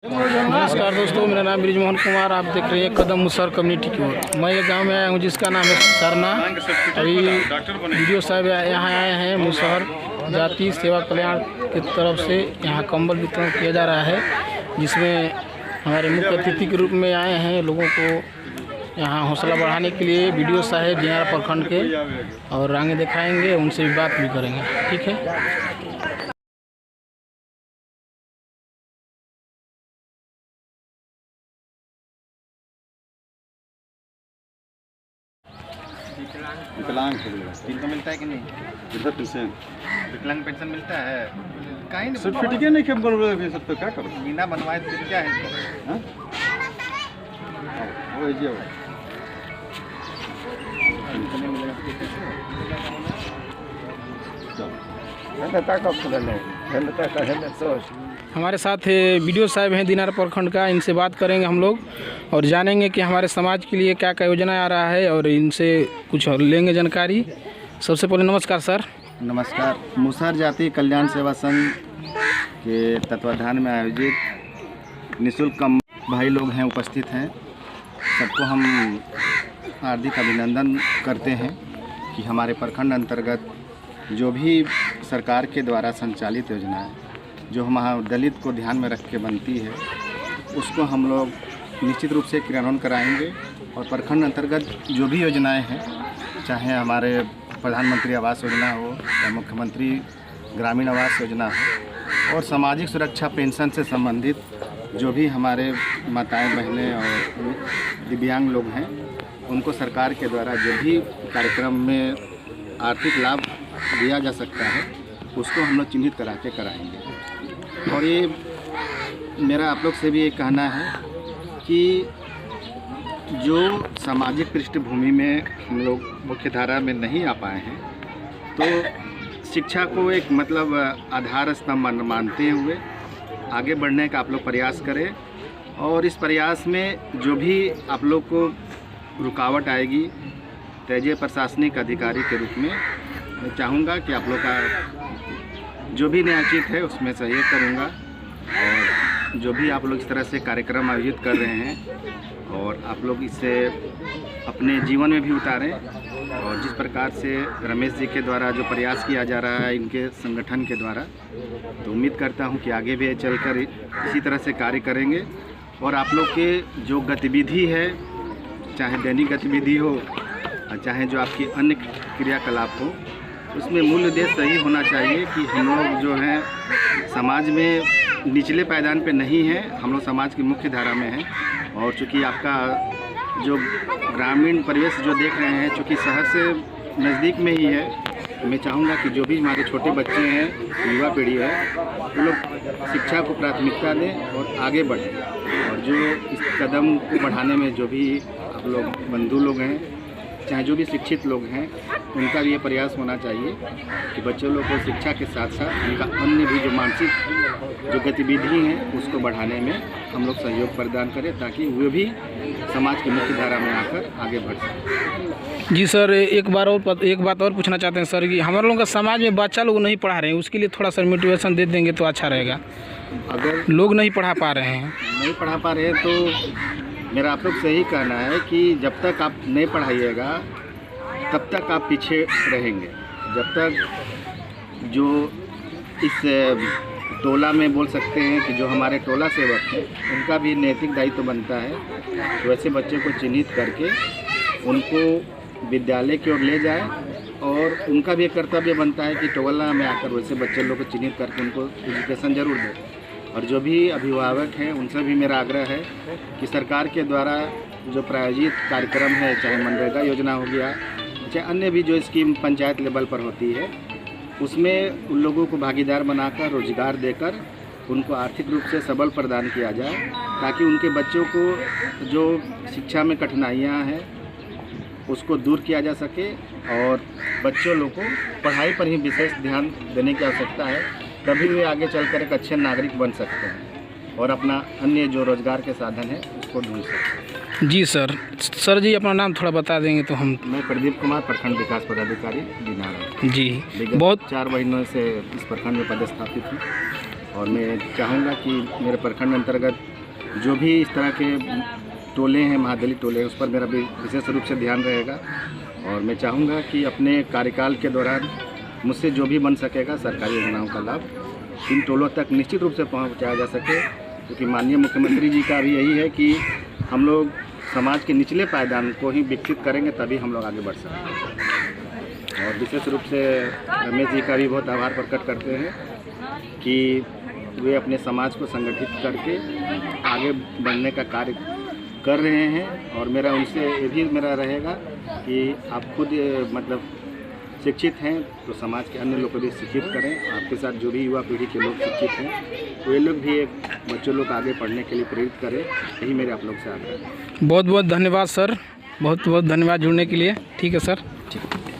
नमस्कार दोस्तों, मेरा नाम ब्रिजमोहन कुमार। आप देख रहे हैं कदम मुसहर कम्युनिटी की ओर। मैं ये गांव में आया हूं जिसका नाम है सरना। अभी वीडियो साहब यहाँ आए हैं मुसहर जाति सेवा कल्याण की तरफ से। यहाँ कंबल वितरण किया जा रहा है, जिसमें हमारे मुख्य अतिथि के रूप में आए हैं लोगों को यहाँ हौसला बढ़ाने के लिए वीडियो साहब दिनारा प्रखंड के, और आगे दिखाएंगे, उनसे भी बात भी करेंगे। ठीक है। विकलांग तो मिलता है कि नहीं? विकलांग पेंशन मिलता है कहीं नहीं। सर्टिफिकेट नहीं क्या बोल सब तो क्या करो बिना बनवाए तो क्या है? वो जी हमारे साथ वीडियो साहब हैं दिनारा प्रखंड का। इनसे बात करेंगे हम लोग और जानेंगे कि हमारे समाज के लिए क्या क्या योजना आ रहा है, और इनसे कुछ लेंगे जानकारी। सबसे पहले नमस्कार सर। नमस्कार। मुसहर जाति कल्याण सेवा संघ के तत्वाधान में आयोजित निःशुल्क कम भाई लोग हैं, उपस्थित हैं। सबको हम हार्दिक अभिनंदन करते हैं कि हमारे प्रखंड अंतर्गत जो भी सरकार के द्वारा संचालित योजना है, जो हम दलित को ध्यान में रख के बनती है, उसको हम लोग निश्चित रूप से क्रियान्वयन कराएंगे। और प्रखंड अंतर्गत जो भी योजनाएं हैं, चाहे हमारे प्रधानमंत्री आवास योजना हो या मुख्यमंत्री ग्रामीण आवास योजना हो, और सामाजिक सुरक्षा पेंशन से संबंधित जो भी हमारे माताएं बहनें और दिव्यांग लोग हैं, उनको सरकार के द्वारा जो भी कार्यक्रम में आर्थिक लाभ दिया जा सकता है, उसको हम लोग चिन्हित करा के कराएंगे। और ये मेरा आप लोग से भी ये कहना है कि जो सामाजिक पृष्ठभूमि में हम लोग मुख्य धारा में नहीं आ पाए हैं, तो शिक्षा को एक मतलब आधार स्तंभ मानते हुए आगे बढ़ने का आप लोग प्रयास करें। और इस प्रयास में जो भी आप लोग को रुकावट आएगी, तेज प्रशासनिक अधिकारी के रूप में मैं चाहूँगा कि आप लोग का जो भी न्यायोचित है उसमें सहयोग करूँगा। और जो भी आप लोग इस तरह से कार्यक्रम आयोजित कर रहे हैं, और आप लोग इसे अपने जीवन में भी उतारें। और जिस प्रकार से रमेश जी के द्वारा जो प्रयास किया जा रहा है इनके संगठन के द्वारा, तो उम्मीद करता हूं कि आगे भी चलकर इसी तरह से कार्य करेंगे। और आप लोग के जो गतिविधि है, चाहे दैनिक गतिविधि हो और चाहे जो आपकी अन्य क्रियाकलाप हो, उसमें मूल उद्देश्य यही होना चाहिए कि हम लोग जो हैं समाज में निचले पायदान पे नहीं हैं, हम लोग समाज की मुख्य धारा में हैं। और चूँकि आपका जो ग्रामीण परिवेश जो देख रहे हैं, चूँकि शहर से नज़दीक में ही है, तो मैं चाहूँगा कि जो भी हमारे छोटे बच्चे हैं, युवा पीढ़ी है, वो लोग शिक्षा को प्राथमिकता दें और आगे बढ़ें। और जो इस कदम को बढ़ाने में जो भी आप लोग बंधु लोग हैं, चाहे जो भी शिक्षित लोग हैं, उनका भी ये प्रयास होना चाहिए कि बच्चों लोग को शिक्षा के साथ साथ उनका अन्य भी जो मानसिक जो गतिविधि हैं उसको बढ़ाने में हम लोग सहयोग प्रदान करें, ताकि वे भी समाज की मुख्य धारा में आकर आगे बढ़ सकें। जी सर, एक बात और पूछना चाहते हैं सर कि हमारे लोगों का समाज में बच्चा लोग नहीं पढ़ा रहे हैं, उसके लिए थोड़ा सा मोटिवेशन दे देंगे तो अच्छा रहेगा। अगर लोग नहीं पढ़ा पा रहे हैं तो मेरा आप लोग से ही कहना है कि जब तक आप नहीं पढ़ाइएगा तब तक आप पीछे रहेंगे। जब तक जो इस टोला में बोल सकते हैं कि जो हमारे टोला सेवक हैं, उनका भी नैतिक दायित्व बनता है, तो वैसे बच्चे को चिन्हित करके उनको विद्यालय की ओर ले जाए। और उनका भी एक कर्तव्य बनता है कि टोला में आकर वैसे बच्चे लोग को चिन्हित करके उनको एजुकेशन जरूर दें। और जो भी अभिभावक हैं उनसे भी मेरा आग्रह है कि सरकार के द्वारा जो प्रायोजित कार्यक्रम है, चाहे मनरेगा योजना हो गया, चाहे अन्य भी जो स्कीम पंचायत लेवल पर होती है, उसमें उन लोगों को भागीदार बनाकर रोजगार देकर उनको आर्थिक रूप से सबल प्रदान किया जाए, ताकि उनके बच्चों को जो शिक्षा में कठिनाइयाँ हैं उसको दूर किया जा सके। और बच्चों लोग को पढ़ाई पर ही विशेष ध्यान देने की आवश्यकता है, तभी वे आगे चलकर एक अच्छे नागरिक बन सकते हैं और अपना अन्य जो रोजगार के साधन है उसको ढूंढ सकते हैं। जी सर जी अपना नाम थोड़ा बता देंगे तो हम। मैं प्रदीप कुमार, प्रखंड विकास पदाधिकारी दिनारा। जी, बहुत 4 महीनों से इस प्रखंड में पदस्थापित हूँ और मैं चाहूँगा कि मेरे प्रखंड अंतर्गत जो भी इस तरह के टोले हैं, महादलित टोले हैं, उस पर मेरा भी विशेष रूप से ध्यान रहेगा। और मैं चाहूँगा कि अपने कार्यकाल के दौरान मुझसे जो भी बन सकेगा सरकारी योजनाओं का लाभ इन टोलों तक निश्चित रूप से पहुँचाया जा सके, क्योंकि माननीय मुख्यमंत्री जी का भी यही है कि हम लोग समाज के निचले पायदान को ही विकसित करेंगे, तभी हम लोग आगे बढ़ सकते हैं। और विशेष रूप से रमेश जी का भी बहुत आभार प्रकट करते हैं कि वे अपने समाज को संगठित करके आगे बढ़ने का कार्य कर रहे हैं। और मेरा उनसे ये भी मेरा रहेगा कि आप खुद मतलब शिक्षित हैं तो समाज के अन्य लोग को भी शिक्षित करें। आपके साथ जो भी युवा पीढ़ी के लोग शिक्षित हैं तो ये लोग भी एक बच्चों लोग आगे पढ़ने के लिए प्रेरित करें, यही मेरे आप लोग से आग्रह है। बहुत बहुत धन्यवाद सर, बहुत बहुत धन्यवाद जुड़ने के लिए। ठीक है सर। ठीक।